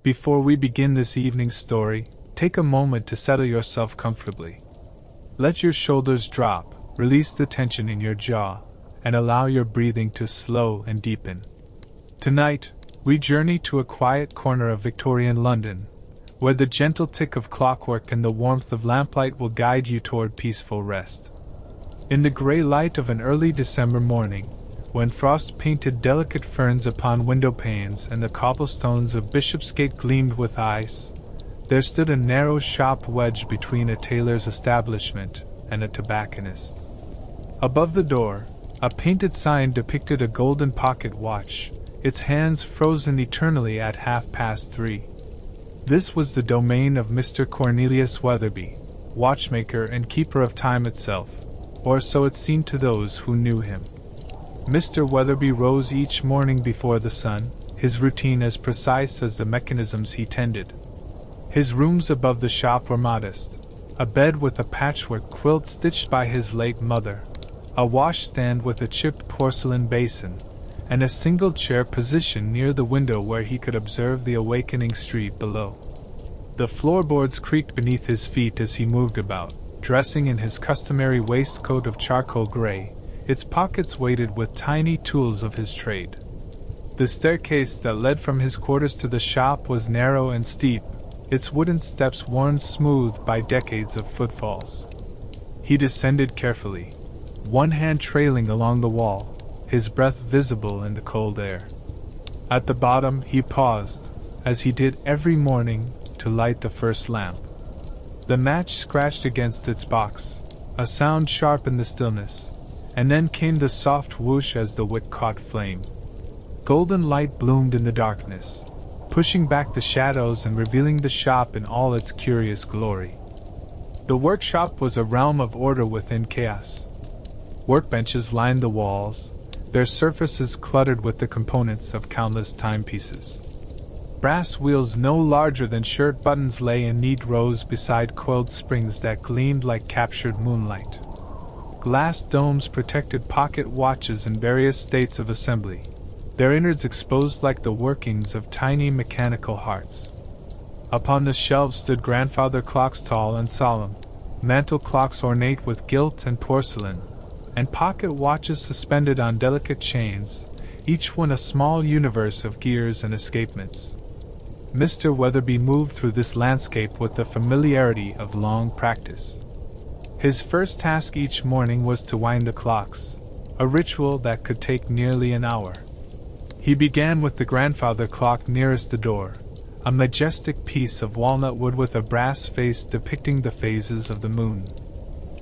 Before we begin this evening's story, take a moment to settle yourself comfortably. Let your shoulders drop, release the tension in your jaw, and allow your breathing to slow and deepen. Tonight, we journey to a quiet corner of Victorian London, where the gentle tick of clockwork and the warmth of lamplight will guide you toward peaceful rest. In the grey light of an early December morning, when frost painted delicate ferns upon window panes and the cobblestones of Bishopsgate gleamed with ice, there stood a narrow shop wedged between a tailor's establishment and a tobacconist. Above the door, a painted sign depicted a golden pocket watch, its hands frozen eternally at 3:30. This was the domain of Mr. Cornelius Weatherby, watchmaker and keeper of time itself, or so it seemed to those who knew him. Mr. Weatherby rose each morning before the sun, his routine as precise as the mechanisms he tended. His rooms above the shop were modest: a bed with a patchwork quilt stitched by his late mother, a washstand with a chipped porcelain basin, and a single chair positioned near the window where he could observe the awakening street below. The floorboards creaked beneath his feet as he moved about, dressing in his customary waistcoat of charcoal gray, its pockets weighted with tiny tools of his trade. The staircase that led from his quarters to the shop was narrow and steep, its wooden steps worn smooth by decades of footfalls. He descended carefully, one hand trailing along the wall, his breath visible in the cold air. At the bottom he paused, as he did every morning, to light the first lamp. The match scratched against its box, a sound sharp in the stillness, and then came the soft whoosh as the wick caught flame. Golden light bloomed in the darkness, pushing back the shadows and revealing the shop in all its curious glory. The workshop was a realm of order within chaos. Workbenches lined the walls, their surfaces cluttered with the components of countless timepieces. Brass wheels no larger than shirt buttons lay in neat rows beside coiled springs that gleamed like captured moonlight. Glass domes protected pocket watches in various states of assembly, their innards exposed like the workings of tiny mechanical hearts. Upon the shelves stood grandfather clocks tall and solemn, mantel clocks ornate with gilt and porcelain, and pocket watches suspended on delicate chains, each one a small universe of gears and escapements. Mr. Weatherby moved through this landscape with the familiarity of long practice. His first task each morning was to wind the clocks, a ritual that could take nearly an hour. He began with the grandfather clock nearest the door, a majestic piece of walnut wood with a brass face depicting the phases of the moon.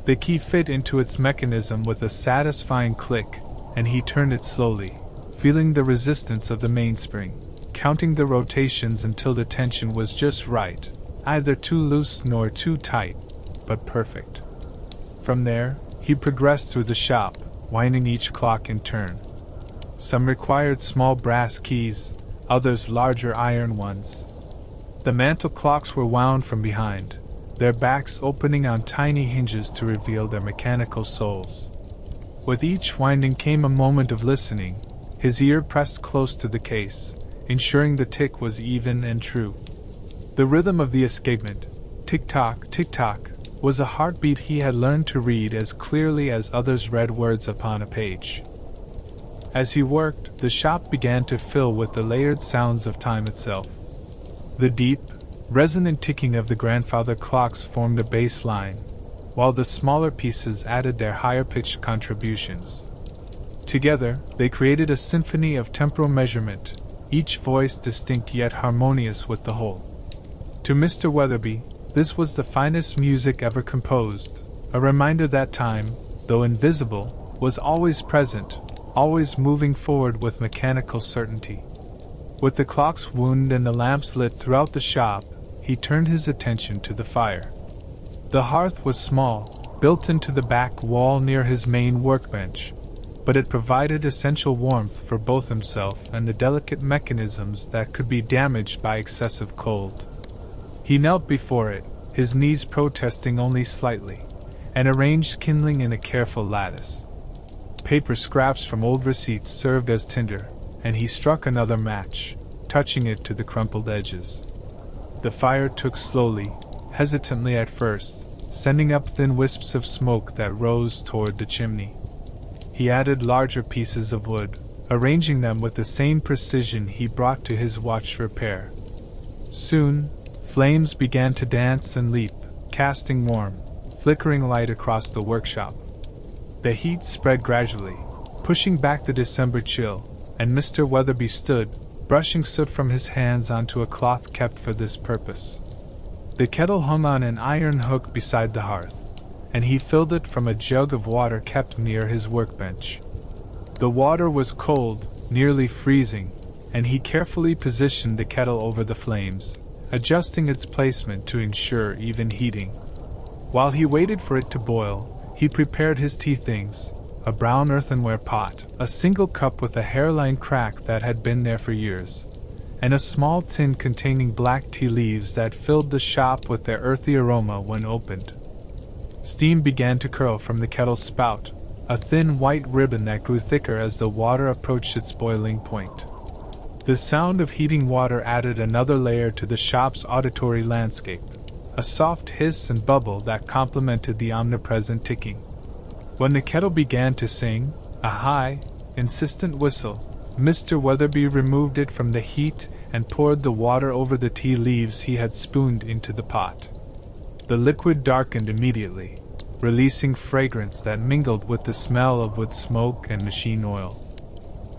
The key fit into its mechanism with a satisfying click, and he turned it slowly, feeling the resistance of the mainspring, counting the rotations until the tension was just right, neither too loose nor too tight, but perfect. From there, he progressed through the shop, winding each clock in turn. Some required small brass keys, others larger iron ones. The mantel clocks were wound from behind, their backs opening on tiny hinges to reveal their mechanical souls. With each winding came a moment of listening, his ear pressed close to the case, ensuring the tick was even and true. The rhythm of the escapement, tick-tock, was a heartbeat he had learned to read as clearly as others read words upon a page. As he worked, the shop began to fill with the layered sounds of time itself. The deep, resonant ticking of the grandfather clocks formed a bass line, while the smaller pieces added their higher-pitched contributions. Together, they created a symphony of temporal measurement, each voice distinct yet harmonious with the whole. To Mr. Weatherby, this was the finest music ever composed, a reminder that time, though invisible, was always present, always moving forward with mechanical certainty. With the clocks wound and the lamps lit throughout the shop, he turned his attention to the fire. The hearth was small, built into the back wall near his main workbench, but it provided essential warmth for both himself and the delicate mechanisms that could be damaged by excessive cold. He knelt before it, his knees protesting only slightly, and arranged kindling in a careful lattice. Paper scraps from old receipts served as tinder, and he struck another match, touching it to the crumpled edges. The fire took slowly, hesitantly at first, sending up thin wisps of smoke that rose toward the chimney. He added larger pieces of wood, arranging them with the same precision he brought to his watch repair. Soon, flames began to dance and leap, casting warm, flickering light across the workshop. The heat spread gradually, pushing back the December chill, and Mr. Weatherby stood, brushing soot from his hands onto a cloth kept for this purpose. The kettle hung on an iron hook beside the hearth, and he filled it from a jug of water kept near his workbench. The water was cold, nearly freezing, and he carefully positioned the kettle over the flames, adjusting its placement to ensure even heating. While he waited for it to boil, he prepared his tea things: a brown earthenware pot, a single cup with a hairline crack that had been there for years, and a small tin containing black tea leaves that filled the shop with their earthy aroma when opened. Steam began to curl from the kettle's spout, a thin white ribbon that grew thicker as the water approached its boiling point. The sound of heating water added another layer to the shop's auditory landscape, a soft hiss and bubble that complemented the omnipresent ticking. When the kettle began to sing, a high, insistent whistle, Mr. Weatherby removed it from the heat and poured the water over the tea leaves he had spooned into the pot. The liquid darkened immediately, releasing fragrance that mingled with the smell of wood smoke and machine oil.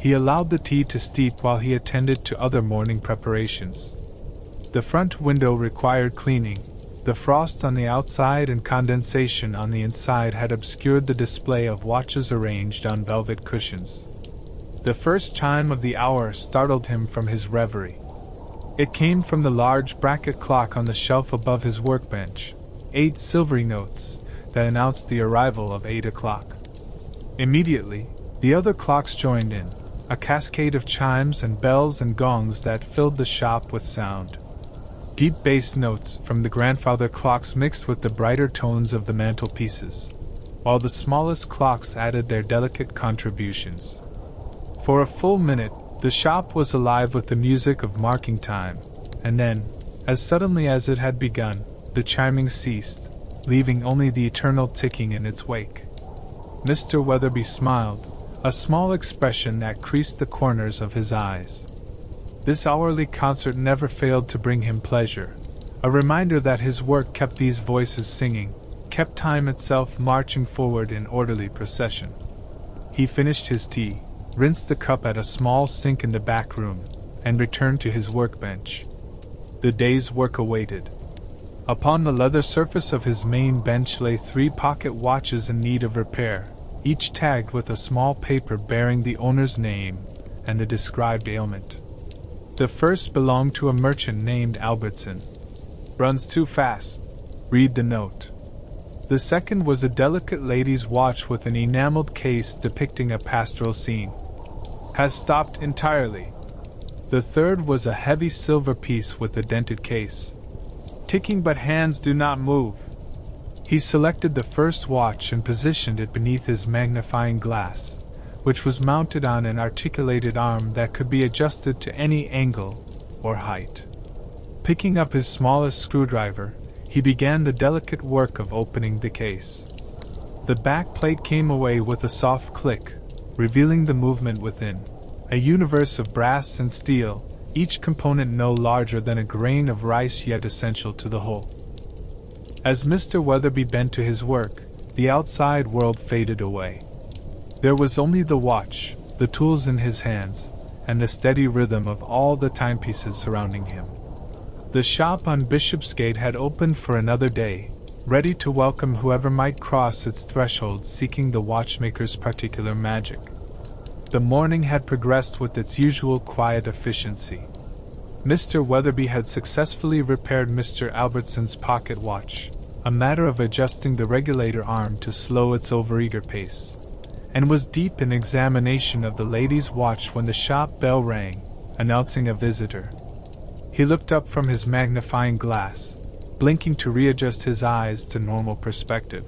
He allowed the tea to steep while he attended to other morning preparations. The front window required cleaning. The frost on the outside and condensation on the inside had obscured the display of watches arranged on velvet cushions. The first chime of the hour startled him from his reverie. It came from the large bracket clock on the shelf above his workbench, 8 silvery notes that announced the arrival of 8 o'clock. Immediately, the other clocks joined in, a cascade of chimes and bells and gongs that filled the shop with sound. Deep bass notes from the grandfather clocks mixed with the brighter tones of the mantelpieces, while the smallest clocks added their delicate contributions. For a full minute, the shop was alive with the music of marking time, and then, as suddenly as it had begun, the chiming ceased, leaving only the eternal ticking in its wake. Mr. Weatherby smiled, a small expression that creased the corners of his eyes. This hourly concert never failed to bring him pleasure, a reminder that his work kept these voices singing, kept time itself marching forward in orderly procession. He finished his tea, rinsed the cup at a small sink in the back room, and returned to his workbench. The day's work awaited. Upon the leather surface of his main bench lay 3 pocket watches in need of repair, each tagged with a small paper bearing the owner's name and the described ailment. The first belonged to a merchant named Albertson. Runs too fast. Read the note. The second was a delicate lady's watch with an enameled case depicting a pastoral scene. Has stopped entirely. The third was a heavy silver piece with a dented case. Ticking but hands do not move. He selected the first watch and positioned it beneath his magnifying glass, which was mounted on an articulated arm that could be adjusted to any angle or height. Picking up his smallest screwdriver, he began the delicate work of opening the case. The back plate came away with a soft click, revealing the movement within, a universe of brass and steel, each component no larger than a grain of rice yet essential to the whole. As Mr. Weatherby bent to his work, the outside world faded away. There was only the watch, the tools in his hands, and the steady rhythm of all the timepieces surrounding him. The shop on Bishopsgate had opened for another day, ready to welcome whoever might cross its threshold seeking the watchmaker's particular magic. The morning had progressed with its usual quiet efficiency. Mr. Weatherby had successfully repaired Mr. Albertson's pocket watch, a matter of adjusting the regulator arm to slow its overeager pace, and was deep in examination of the lady's watch when the shop bell rang, announcing a visitor. He looked up from his magnifying glass, blinking to readjust his eyes to normal perspective.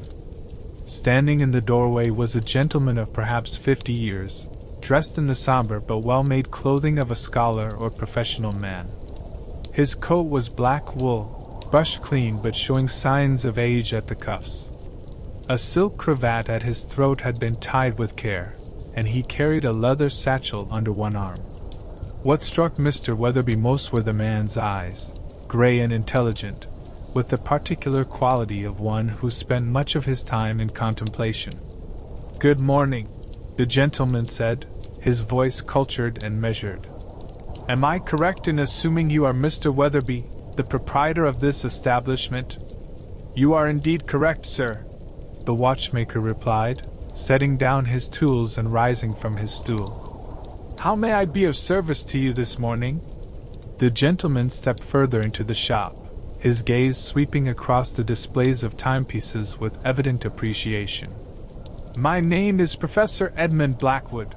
Standing in the doorway was a gentleman of perhaps 50 years, dressed in the somber but well-made clothing of a scholar or professional man. His coat was black wool, brushed clean but showing signs of age at the cuffs. A silk cravat at his throat had been tied with care, and he carried a leather satchel under one arm. What struck Mr. Weatherby most were the man's eyes, gray and intelligent, with the particular quality of one who spent much of his time in contemplation. "Good morning," the gentleman said, his voice cultured and measured. "Am I correct in assuming you are Mr. Weatherby, the proprietor of this establishment?" "You are indeed correct, sir," the watchmaker replied, setting down his tools and rising from his stool. "How may I be of service to you this morning?" The gentleman stepped further into the shop, his gaze sweeping across the displays of timepieces with evident appreciation. "My name is Professor Edmund Blackwood.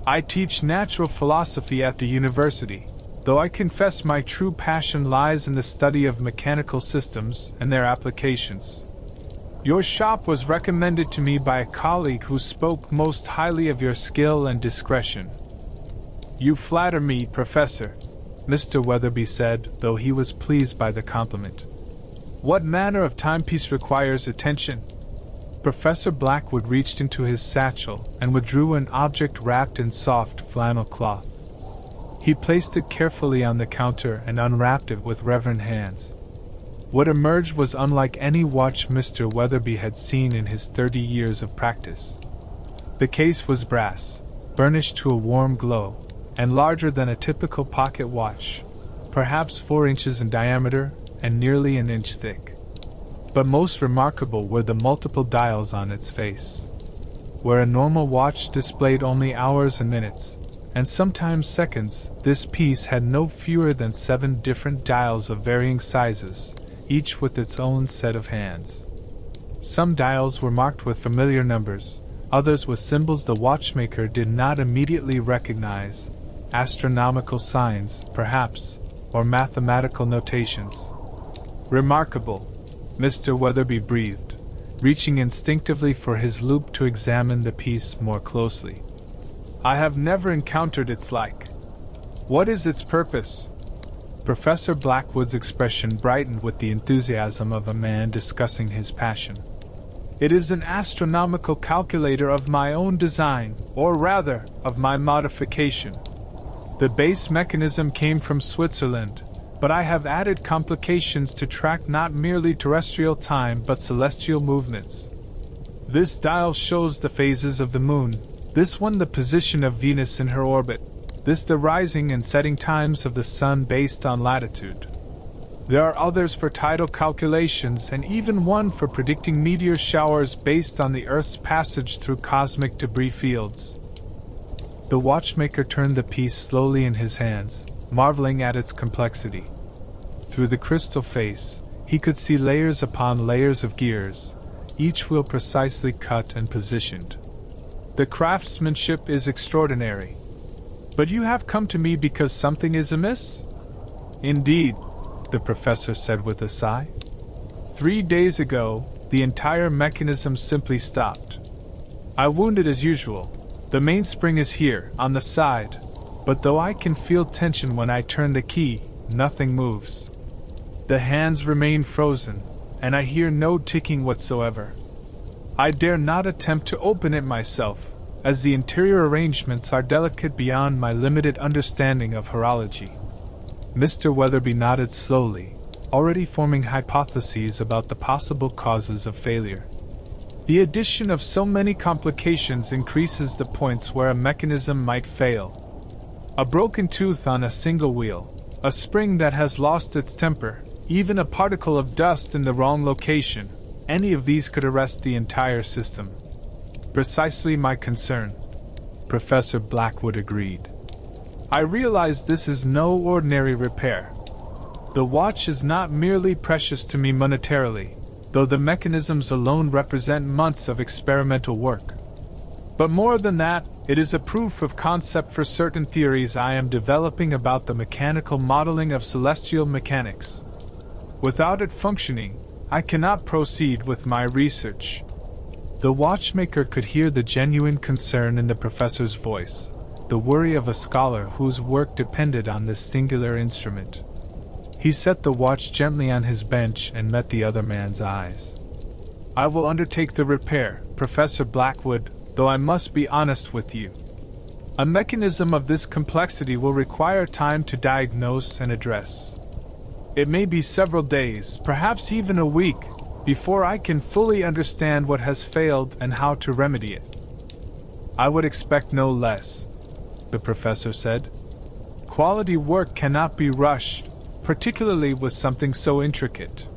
I teach natural philosophy at the university, though I confess my true passion lies in the study of mechanical systems and their applications. Your shop was recommended to me by a colleague who spoke most highly of your skill and discretion." "You flatter me, Professor," Mr. Weatherby said, though he was pleased by the compliment. "What manner of timepiece requires attention?" Professor Blackwood reached into his satchel and withdrew an object wrapped in soft flannel cloth. He placed it carefully on the counter and unwrapped it with reverent hands. What emerged was unlike any watch Mr. Weatherby had seen in his 30 years of practice. The case was brass, burnished to a warm glow, and larger than a typical pocket watch, perhaps 4 inches in diameter and nearly an inch thick. But most remarkable were the multiple dials on its face. Where a normal watch displayed only hours and minutes, and sometimes seconds, this piece had no fewer than 7 different dials of varying sizes, each with its own set of hands. Some dials were marked with familiar numbers, others with symbols the watchmaker did not immediately recognize, astronomical signs, perhaps, or mathematical notations. "Remarkable," Mr. Weatherby breathed, reaching instinctively for his loupe to examine the piece more closely. "I have never encountered its like. What is its purpose?" Professor Blackwood's expression brightened with the enthusiasm of a man discussing his passion. "It is an astronomical calculator of my own design, or rather, of my modification. The base mechanism came from Switzerland, but I have added complications to track not merely terrestrial time but celestial movements. This dial shows the phases of the moon, this one the position of Venus in her orbit, this the rising and setting times of the sun based on latitude. There are others for tidal calculations and even one for predicting meteor showers based on the Earth's passage through cosmic debris fields." The watchmaker turned the piece slowly in his hands, marveling at its complexity. Through the crystal face, he could see layers upon layers of gears, each wheel precisely cut and positioned. "The craftsmanship is extraordinary. But you have come to me because something is amiss?" "Indeed," the professor said with a sigh. 3 days ago, the entire mechanism simply stopped. I wound it as usual. The mainspring is here, on the side, but though I can feel tension when I turn the key, nothing moves. The hands remain frozen, and I hear no ticking whatsoever. I dare not attempt to open it myself, as the interior arrangements are delicate beyond my limited understanding of horology." Mr. Weatherby nodded slowly, already forming hypotheses about the possible causes of failure. "The addition of so many complications increases the points where a mechanism might fail. A broken tooth on a single wheel, a spring that has lost its temper, even a particle of dust in the wrong location, any of these could arrest the entire system." "Precisely my concern," Professor Blackwood agreed. "I realize this is no ordinary repair. The watch is not merely precious to me monetarily, though the mechanisms alone represent months of experimental work. But more than that, it is a proof of concept for certain theories I am developing about the mechanical modeling of celestial mechanics. Without it functioning, I cannot proceed with my research." The watchmaker could hear the genuine concern in the professor's voice, the worry of a scholar whose work depended on this singular instrument. He set the watch gently on his bench and met the other man's eyes. "I will undertake the repair, Professor Blackwood, though I must be honest with you. A mechanism of this complexity will require time to diagnose and address. It may be several days, perhaps even a week, before I can fully understand what has failed and how to remedy it." "I would expect no less," the professor said. "Quality work cannot be rushed, particularly with something so intricate.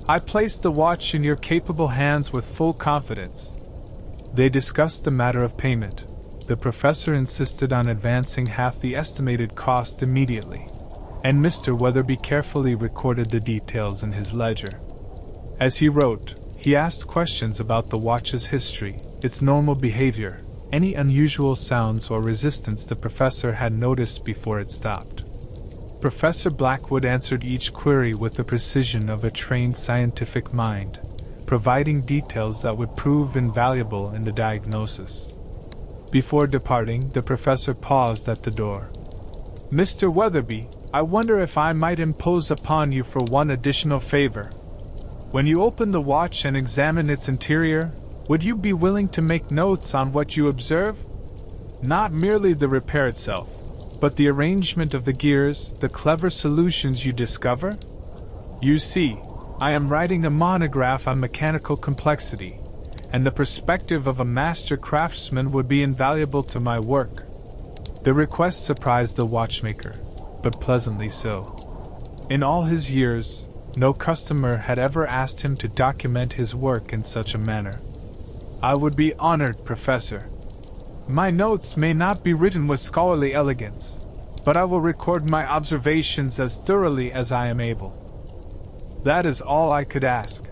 I place the watch in your capable hands with full confidence." They discussed the matter of payment. The professor insisted on advancing half the estimated cost immediately, and Mr. Weatherby carefully recorded the details in his ledger. As he wrote, he asked questions about the watch's history, its normal behavior, any unusual sounds or resistance the professor had noticed before it stopped. Professor Blackwood answered each query with the precision of a trained scientific mind, providing details that would prove invaluable in the diagnosis. Before departing, the professor paused at the door. "Mr. Weatherby, I wonder if I might impose upon you for one additional favor. When you open the watch and examine its interior, would you be willing to make notes on what you observe? Not merely the repair itself, but the arrangement of the gears, the clever solutions you discover? You see, I am writing a monograph on mechanical complexity, and the perspective of a master craftsman would be invaluable to my work." The request surprised the watchmaker, but pleasantly so. In all his years, no customer had ever asked him to document his work in such a manner. "I would be honored, Professor. My notes may not be written with scholarly elegance, but I will record my observations as thoroughly as I am able." "That is all I could ask,"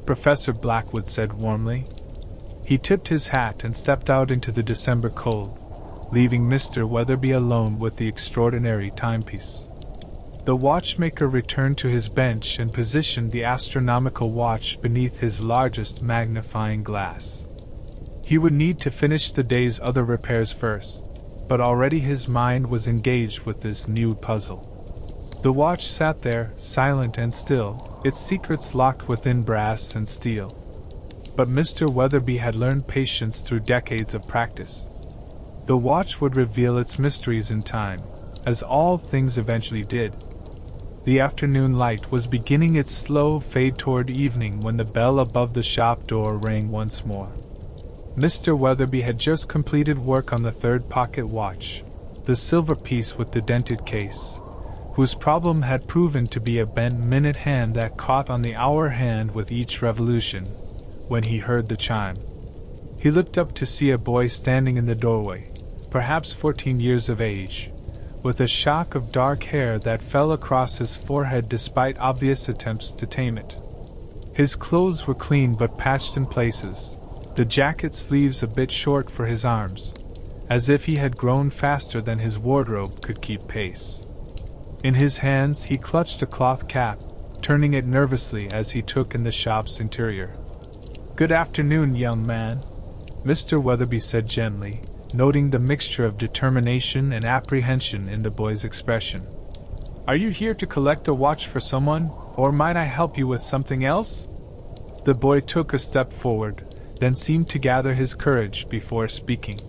Professor Blackwood said warmly. He tipped his hat and stepped out into the December cold, leaving Mr. Weatherby alone with the extraordinary timepiece. The watchmaker returned to his bench and positioned the astronomical watch beneath his largest magnifying glass. He would need to finish the day's other repairs first, but already his mind was engaged with this new puzzle. The watch sat there, silent and still, its secrets locked within brass and steel. But Mr. Weatherby had learned patience through decades of practice. The watch would reveal its mysteries in time, as all things eventually did. The afternoon light was beginning its slow fade toward evening when the bell above the shop door rang once more. Mr. Weatherby had just completed work on the third pocket watch, the silver piece with the dented case, whose problem had proven to be a bent minute hand that caught on the hour hand with each revolution, when he heard the chime. He looked up to see a boy standing in the doorway, perhaps 14 years of age, with a shock of dark hair that fell across his forehead despite obvious attempts to tame it. His clothes were clean but patched in places, the jacket sleeves a bit short for his arms, as if he had grown faster than his wardrobe could keep pace. In his hands he clutched a cloth cap, turning it nervously as he took in the shop's interior. "Good afternoon, young man," Mr. Weatherby said gently, noting the mixture of determination and apprehension in the boy's expression. "Are you here to collect a watch for someone, or might I help you with something else?" The boy took a step forward, then seemed to gather his courage before speaking.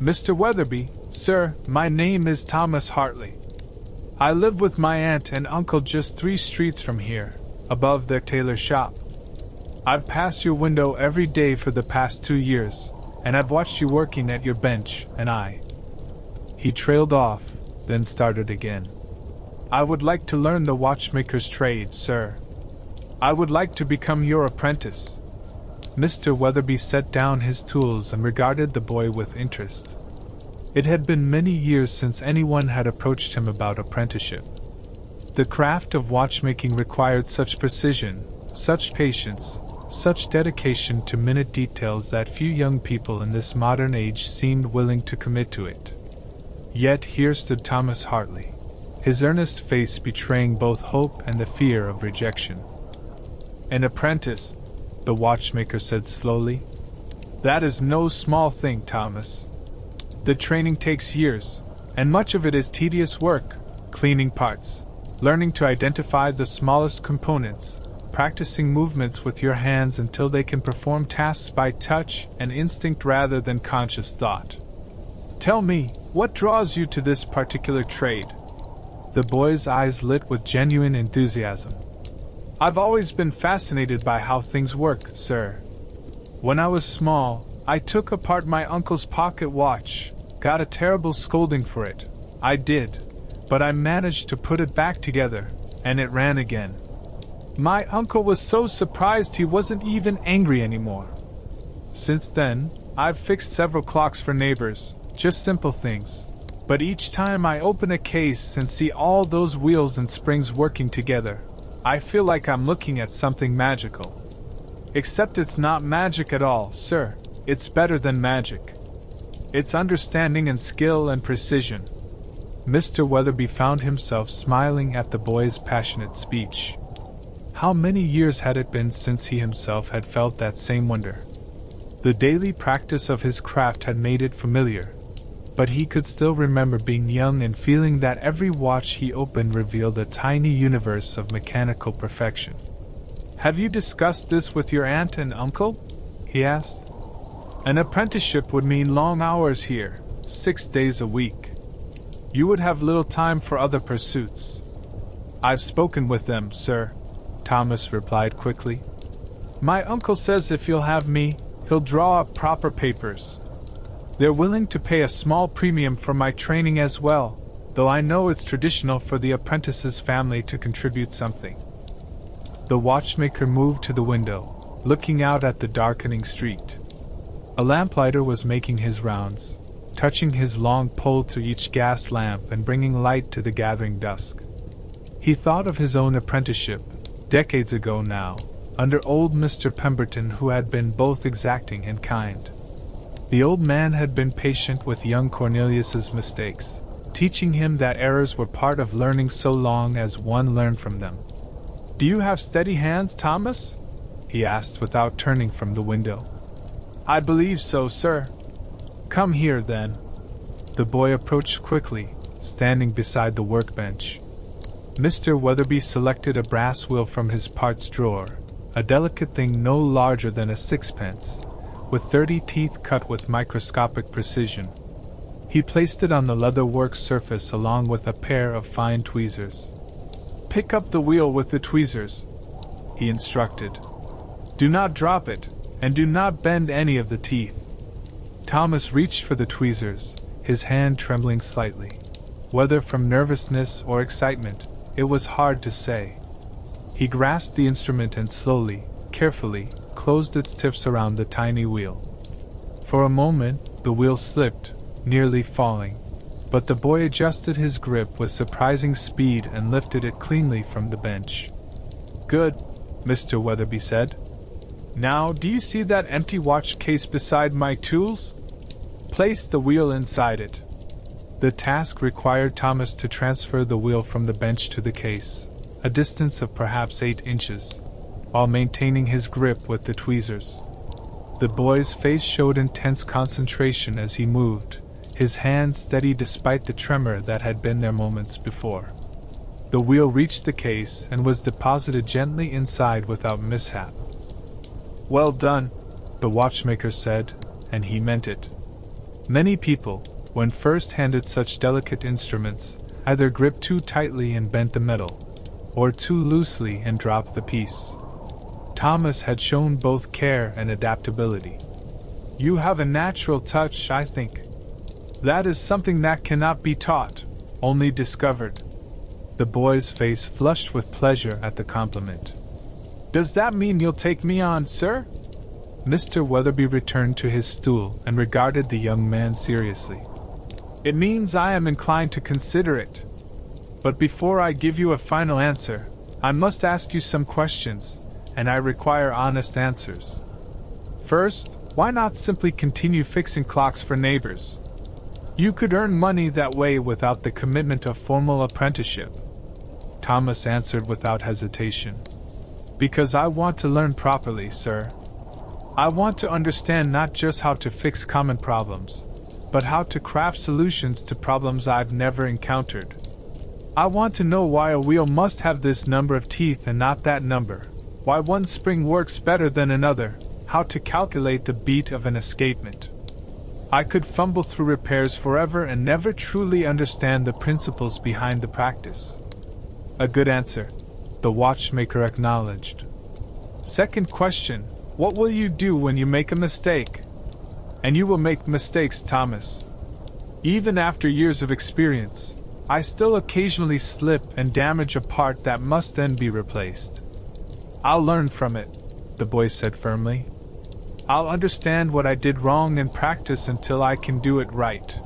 "Mr. Weatherby, sir, my name is Thomas Hartley. I live with my aunt and uncle just 3 streets from here, above their tailor shop. I've passed your window every day for the past 2 years, and I've watched you working at your bench, and He trailed off, then started again. "I would like to learn the watchmaker's trade, sir. I would like to become your apprentice." Mr. Weatherby set down his tools and regarded the boy with interest. It had been many years since anyone had approached him about apprenticeship. The craft of watchmaking required such precision, such patience, such dedication to minute details that few young people in this modern age seemed willing to commit to it. Yet here stood Thomas Hartley, his earnest face betraying both hope and the fear of rejection. "An apprentice," the watchmaker said slowly. "That is no small thing, Thomas. The training takes years, and much of it is tedious work, cleaning parts, learning to identify the smallest components, practicing movements with your hands until they can perform tasks by touch and instinct rather than conscious thought. Tell me, what draws you to this particular trade? The boy's eyes lit with genuine enthusiasm. I've always been fascinated by how things work, sir. When I was small, I took apart my uncle's pocket watch, got a terrible scolding for it. I did, but I managed to put it back together, and it ran again. My uncle was so surprised he wasn't even angry anymore. Since then, I've fixed several clocks for neighbors, just simple things. But each time I open a case and see all those wheels and springs working together, I feel like I'm looking at something magical. Except it's not magic at all, sir. It's better than magic. It's understanding and skill and precision. Mr. Weatherby found himself smiling at the boy's passionate speech. How many years had it been since he himself had felt that same wonder? The daily practice of his craft had made it familiar, but he could still remember being young and feeling that every watch he opened revealed a tiny universe of mechanical perfection. Have you discussed this with your aunt and uncle? He asked. An apprenticeship would mean long hours here, 6 days a week. You would have little time for other pursuits. I've spoken with them, sir, Thomas replied quickly. My uncle says if you'll have me, he'll draw up proper papers. They're willing to pay a small premium for my training as well, though I know it's traditional for the apprentice's family to contribute something. The watchmaker moved to the window, looking out at the darkening street. A lamplighter was making his rounds, touching his long pole to each gas lamp and bringing light to the gathering dusk. He thought of his own apprenticeship, decades ago now, under old Mr. Pemberton, who had been both exacting and kind. The old man had been patient with young Cornelius's mistakes, teaching him that errors were part of learning so long as one learned from them. Do you have steady hands, Thomas? He asked without turning from the window. I believe so, sir. Come here, then. The boy approached quickly, standing beside the workbench. Mr. Weatherby selected a brass wheel from his parts drawer, a delicate thing no larger than a sixpence, with 30 teeth cut with microscopic precision. He placed it on the leather work surface along with a pair of fine tweezers. Pick up the wheel with the tweezers, he instructed. Do not drop it, and do not bend any of the teeth. Thomas reached for the tweezers, his hand trembling slightly. Whether from nervousness or excitement, it was hard to say. He grasped the instrument and slowly, carefully, closed its tips around the tiny wheel. For a moment, the wheel slipped, nearly falling, but the boy adjusted his grip with surprising speed and lifted it cleanly from the bench. Good, Mr. Weatherby said. Now, do you see that empty watch case beside my tools? Place the wheel inside it. The task required Thomas to transfer the wheel from the bench to the case, a distance of perhaps 8 inches, while maintaining his grip with the tweezers. The boy's face showed intense concentration as he moved, his hands steady despite the tremor that had been there moments before. The wheel reached the case and was deposited gently inside without mishap. Well done, the watchmaker said, and he meant it. Many people, when first handed such delicate instruments, either gripped too tightly and bent the metal, or too loosely and dropped the piece. Thomas had shown both care and adaptability. You have a natural touch, I think. That is something that cannot be taught, only discovered. The boy's face flushed with pleasure at the compliment. Does that mean you'll take me on, sir? Mr. Weatherby returned to his stool and regarded the young man seriously. It means I am inclined to consider it. But before I give you a final answer, I must ask you some questions, and I require honest answers. First, why not simply continue fixing clocks for neighbors? You could earn money that way without the commitment of formal apprenticeship. Thomas answered without hesitation. Because I want to learn properly, sir. I want to understand not just how to fix common problems, but how to craft solutions to problems I've never encountered. I want to know why a wheel must have this number of teeth and not that number, why one spring works better than another, how to calculate the beat of an escapement. I could fumble through repairs forever and never truly understand the principles behind the practice. A good answer, the watchmaker acknowledged. Second question, what will you do when you make a mistake? And you will make mistakes, Thomas. Even after years of experience, I still occasionally slip and damage a part that must then be replaced. I'll learn from it, the boy said firmly. I'll understand what I did wrong and practice until I can do it right.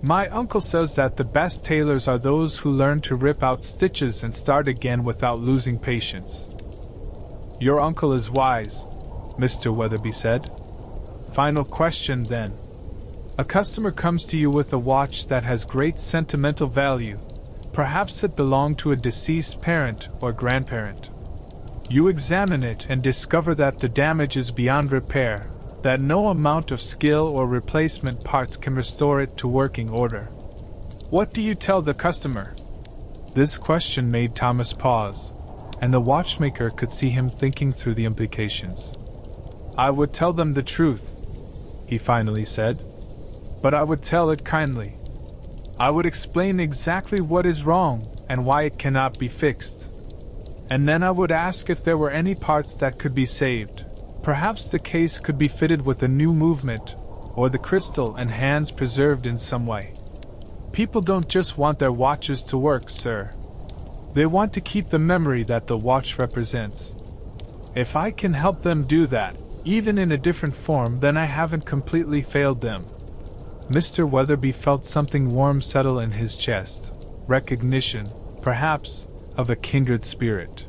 My uncle says that the best tailors are those who learn to rip out stitches and start again without losing patience. Your uncle is wise, Mr. Weatherby said. Final question then. A customer comes to you with a watch that has great sentimental value. Perhaps it belonged to a deceased parent or grandparent. You examine it and discover that the damage is beyond repair, that no amount of skill or replacement parts can restore it to working order. What do you tell the customer? This question made Thomas pause, and the watchmaker could see him thinking through the implications. I would tell them the truth, he finally said. But I would tell it kindly. I would explain exactly what is wrong and why it cannot be fixed. And then I would ask if there were any parts that could be saved. Perhaps the case could be fitted with a new movement, or the crystal and hands preserved in some way. People don't just want their watches to work, sir. They want to keep the memory that the watch represents. If I can help them do that, even in a different form, then I haven't completely failed them. Mr. Weatherby felt something warm settle in his chest, recognition, perhaps, of a kindred spirit.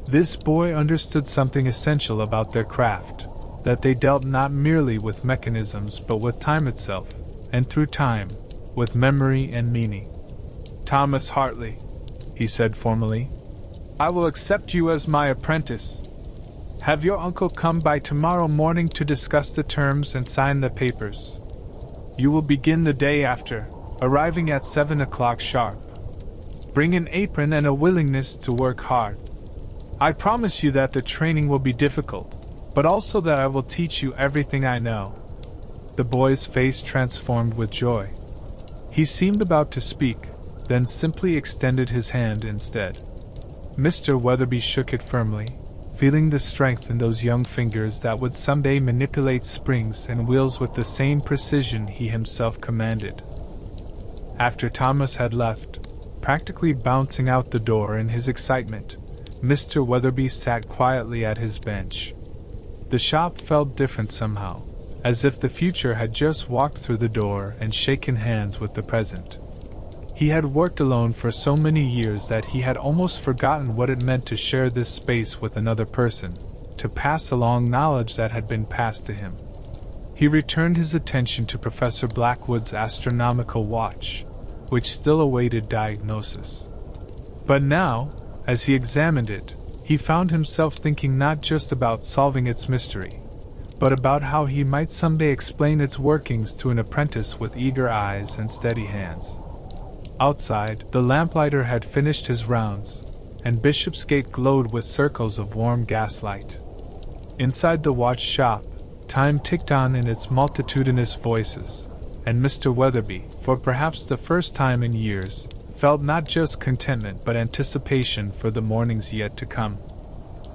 This boy understood something essential about their craft, that they dealt not merely with mechanisms but with time itself, and through time, with memory and meaning. Thomas Hartley, he said formally, I will accept you as my apprentice. Have your uncle come by tomorrow morning to discuss the terms and sign the papers. You will begin the day after, arriving at 7 o'clock sharp. Bring an apron and a willingness to work hard. I promise you that the training will be difficult, but also that I will teach you everything I know. The boy's face transformed with joy. He seemed about to speak, then simply extended his hand instead. Mr. Weatherby shook it firmly, feeling the strength in those young fingers that would someday manipulate springs and wheels with the same precision he himself commanded. After Thomas had left, practically bouncing out the door in his excitement, Mr. Weatherby sat quietly at his bench. The shop felt different somehow, as if the future had just walked through the door and shaken hands with the present. He had worked alone for so many years that he had almost forgotten what it meant to share this space with another person, to pass along knowledge that had been passed to him. He returned his attention to Professor Blackwood's astronomical watch, which still awaited diagnosis. But now, as he examined it, he found himself thinking not just about solving its mystery, but about how he might someday explain its workings to an apprentice with eager eyes and steady hands. Outside, the lamplighter had finished his rounds, and Bishopsgate glowed with circles of warm gaslight. Inside the watch shop, time ticked on in its multitudinous voices, and Mr. Weatherby, for perhaps the first time in years, felt not just contentment but anticipation for the mornings yet to come.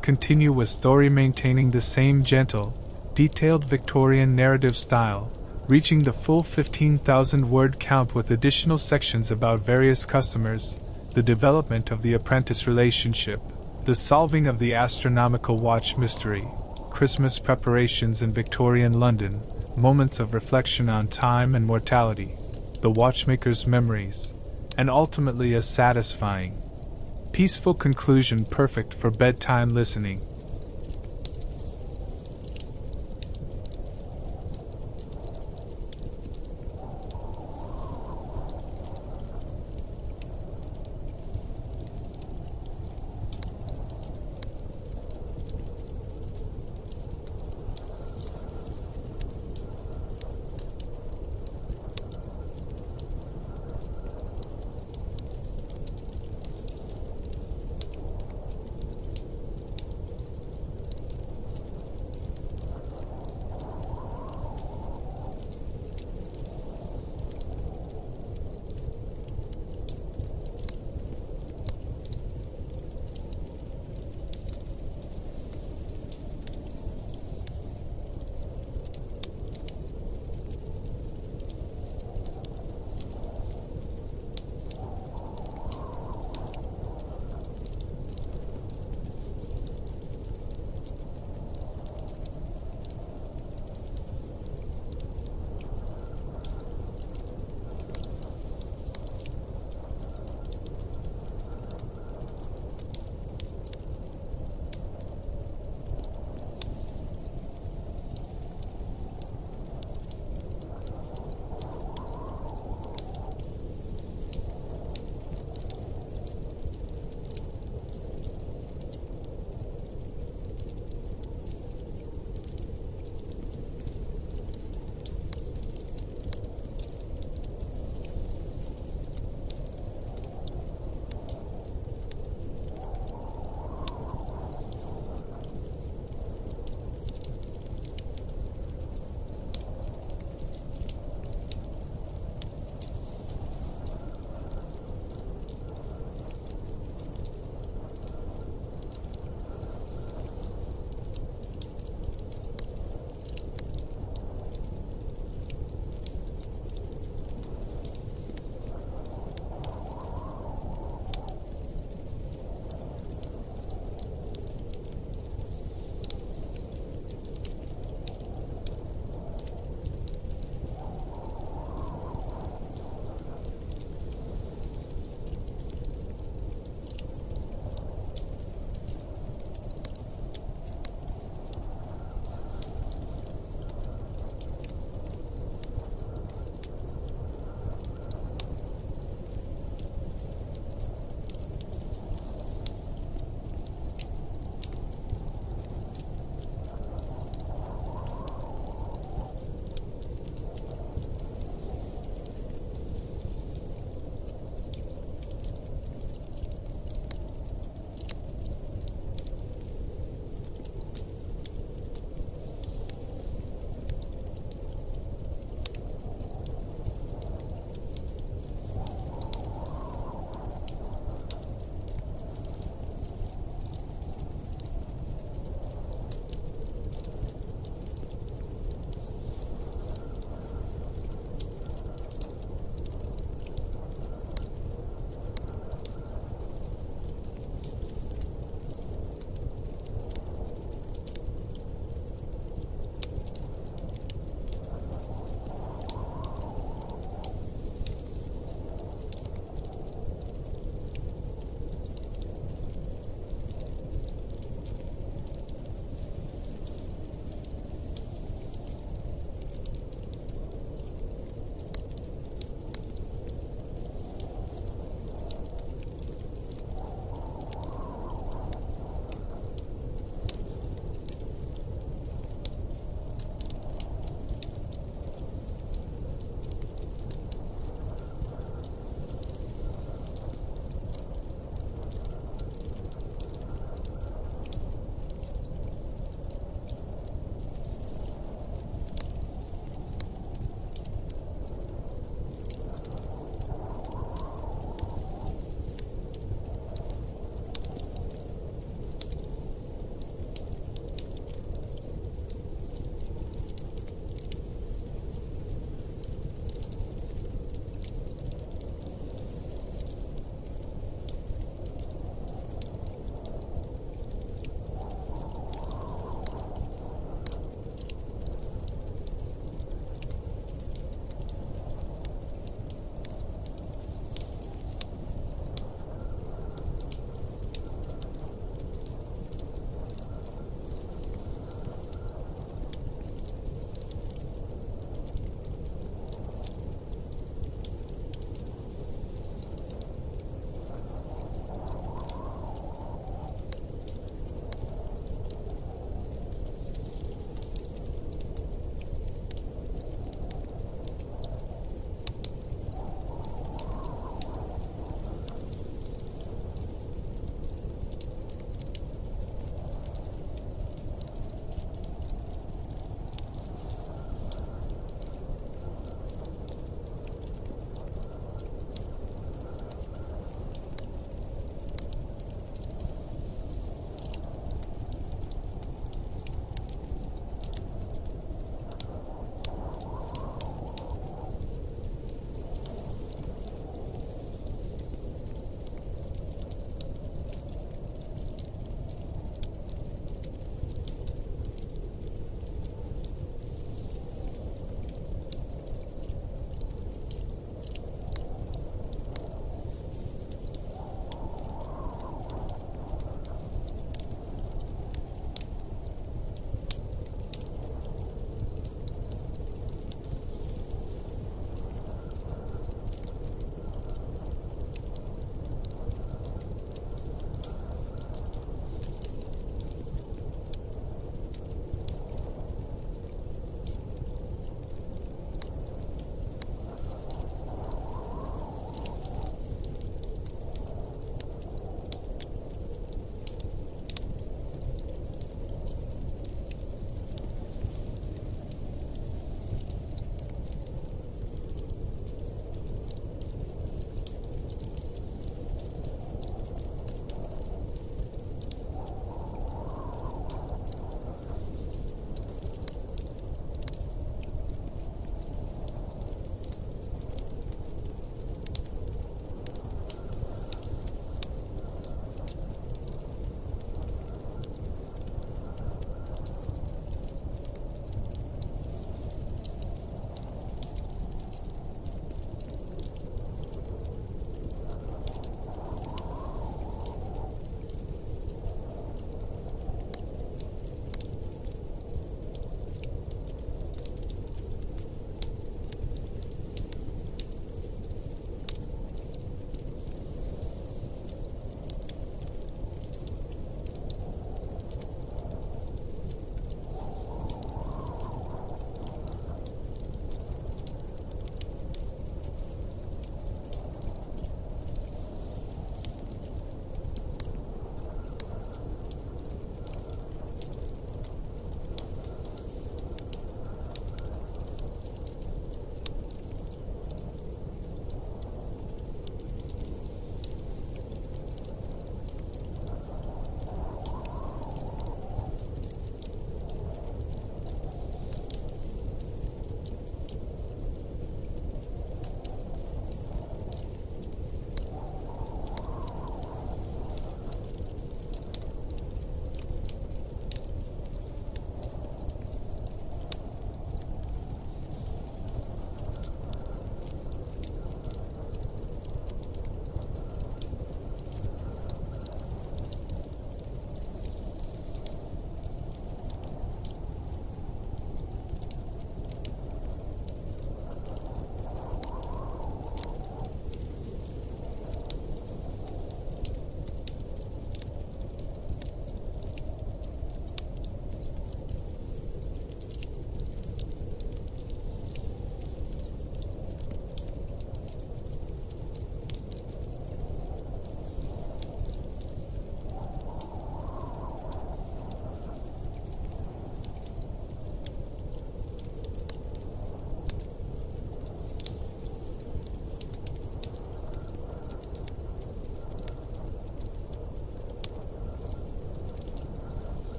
Continue with story maintaining the same gentle, detailed Victorian narrative style, reaching the full 15,000-word count with additional sections about various customers, the development of the apprentice relationship, the solving of the astronomical watch mystery, Christmas preparations in Victorian London, moments of reflection on time and mortality, the watchmaker's memories, and ultimately a satisfying, peaceful conclusion perfect for bedtime listening.